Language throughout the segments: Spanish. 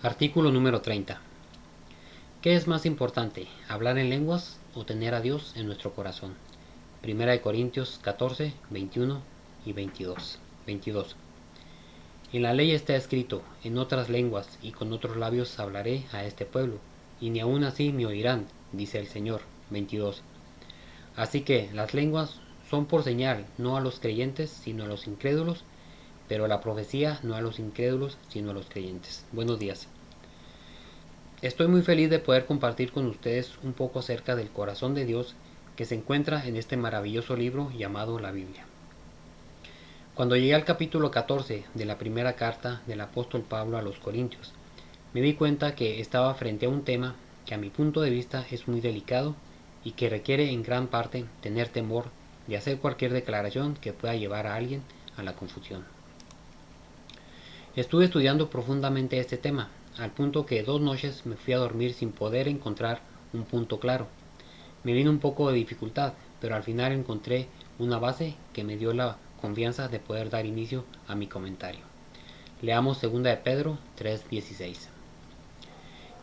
Artículo número 30. ¿Qué es más importante, hablar en lenguas o tener a Dios en nuestro corazón? Primera de Corintios 14, 21 y 22. En la ley está escrito: en otras lenguas y con otros labios hablaré a este pueblo, y ni aun así me oirán, dice el Señor. 22. Así que las lenguas son por señal, no a los creyentes, sino a los incrédulos, pero la profecía no a los incrédulos, sino a los creyentes. Buenos días. Estoy muy feliz de poder compartir con ustedes un poco acerca del corazón de Dios que se encuentra en este maravilloso libro llamado la Biblia. Cuando llegué al capítulo 14 de la primera carta del apóstol Pablo a los Corintios, me di cuenta que estaba frente a un tema que a mi punto de vista es muy delicado y que requiere en gran parte tener temor de hacer cualquier declaración que pueda llevar a alguien a la confusión. Estuve estudiando profundamente este tema, al punto que 2 noches me fui a dormir sin poder encontrar un punto claro. Me vino un poco de dificultad, pero al final encontré una base que me dio la confianza de poder dar inicio a mi comentario. Leamos 2 de Pedro 3:16.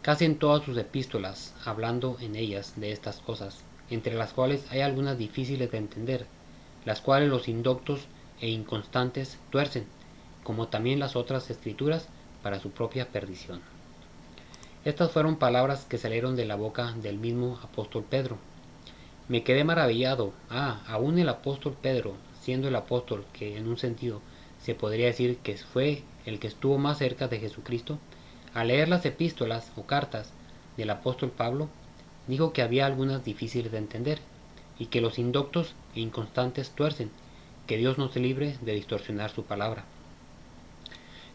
Casi en todas sus epístolas, hablando en ellas de estas cosas, entre las cuales hay algunas difíciles de entender, las cuales los indoctos e inconstantes tuercen, como también las otras escrituras, para su propia perdición. Estas fueron palabras que salieron de la boca del mismo apóstol Pedro. Me quedé maravillado. Aún el apóstol Pedro, siendo el apóstol que en un sentido se podría decir que fue el que estuvo más cerca de Jesucristo, al leer las epístolas o cartas del apóstol Pablo, dijo que había algunas difíciles de entender y que los indoctos e inconstantes tuercen, que Dios nos libre de distorsionar su palabra.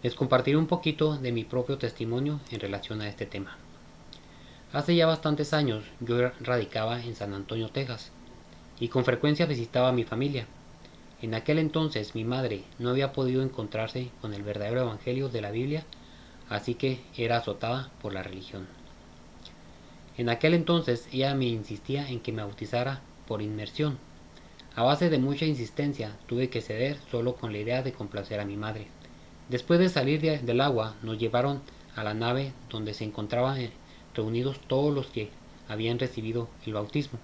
Les compartiré un poquito de mi propio testimonio en relación a este tema. Hace ya bastantes años yo radicaba en San Antonio, Texas, y con frecuencia visitaba a mi familia. En aquel entonces mi madre no había podido encontrarse con el verdadero evangelio de la Biblia, así que era azotada por la religión. En aquel entonces ella me insistía en que me bautizara por inmersión. A base de mucha insistencia tuve que ceder solo con la idea de complacer a mi madre. Después de salir del agua nos llevaron a la nave donde se encontraban reunidos todos los que habían recibido el bautismo.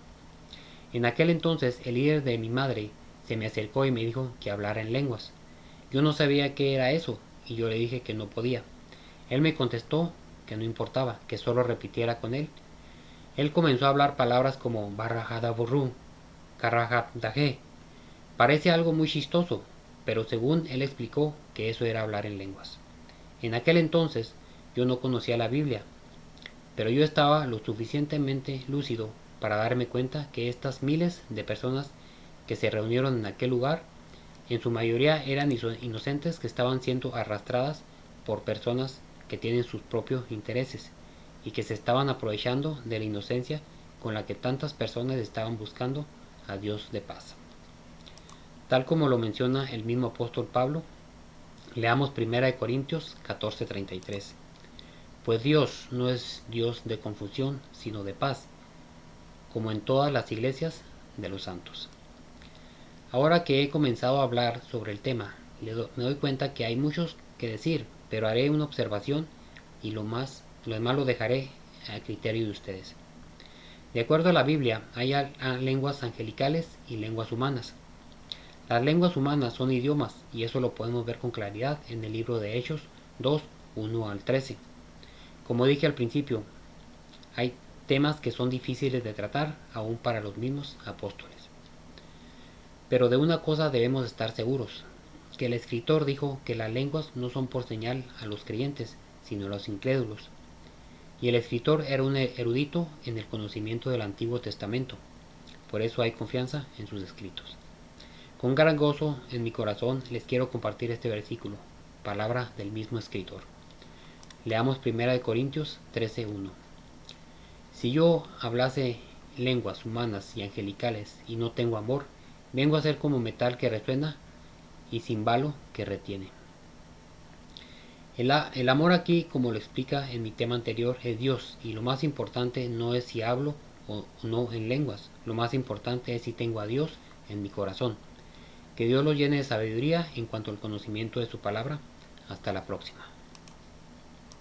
En aquel entonces el líder de mi madre se me acercó y me dijo que hablara en lenguas. Yo no sabía qué era eso y yo le dije que no podía. Él me contestó que no importaba, que solo repitiera con él. Él comenzó a hablar palabras como barrajadaburru, carrajadaje. Parece algo muy chistoso, pero según él explicó que eso era hablar en lenguas. En aquel entonces yo no conocía la Biblia, pero yo estaba lo suficientemente lúcido para darme cuenta que estas miles de personas que se reunieron en aquel lugar, en su mayoría eran inocentes que estaban siendo arrastradas por personas que tienen sus propios intereses y que se estaban aprovechando de la inocencia con la que tantas personas estaban buscando a Dios de paz. Tal como lo menciona el mismo apóstol Pablo, leamos 1 Corintios 14:33. Pues Dios no es Dios de confusión, sino de paz, como en todas las iglesias de los santos. Ahora que he comenzado a hablar sobre el tema, me doy cuenta que hay muchos que decir, pero haré una observación y lo demás lo dejaré a criterio de ustedes. De acuerdo a la Biblia, hay lenguas angelicales y lenguas humanas. Las lenguas humanas son idiomas y eso lo podemos ver con claridad en el libro de Hechos 2, 1 al 13. Como dije al principio, hay temas que son difíciles de tratar aún para los mismos apóstoles. Pero de una cosa debemos estar seguros, que el escritor dijo que las lenguas no son por señal a los creyentes, sino a los incrédulos. Y el escritor era un erudito en el conocimiento del Antiguo Testamento, por eso hay confianza en sus escritos. Con gran gozo en mi corazón les quiero compartir este versículo, palabra del mismo escritor. Leamos 1 Corintios 13:1. Si yo hablase lenguas humanas y angelicales y no tengo amor, vengo a ser como metal que resuena y cimbalo que retiene. El amor aquí, como lo explica en mi tema anterior, es Dios, y lo más importante no es si hablo o no en lenguas, lo más importante es si tengo a Dios en mi corazón. Que Dios los llene de sabiduría en cuanto al conocimiento de su palabra. Hasta la próxima.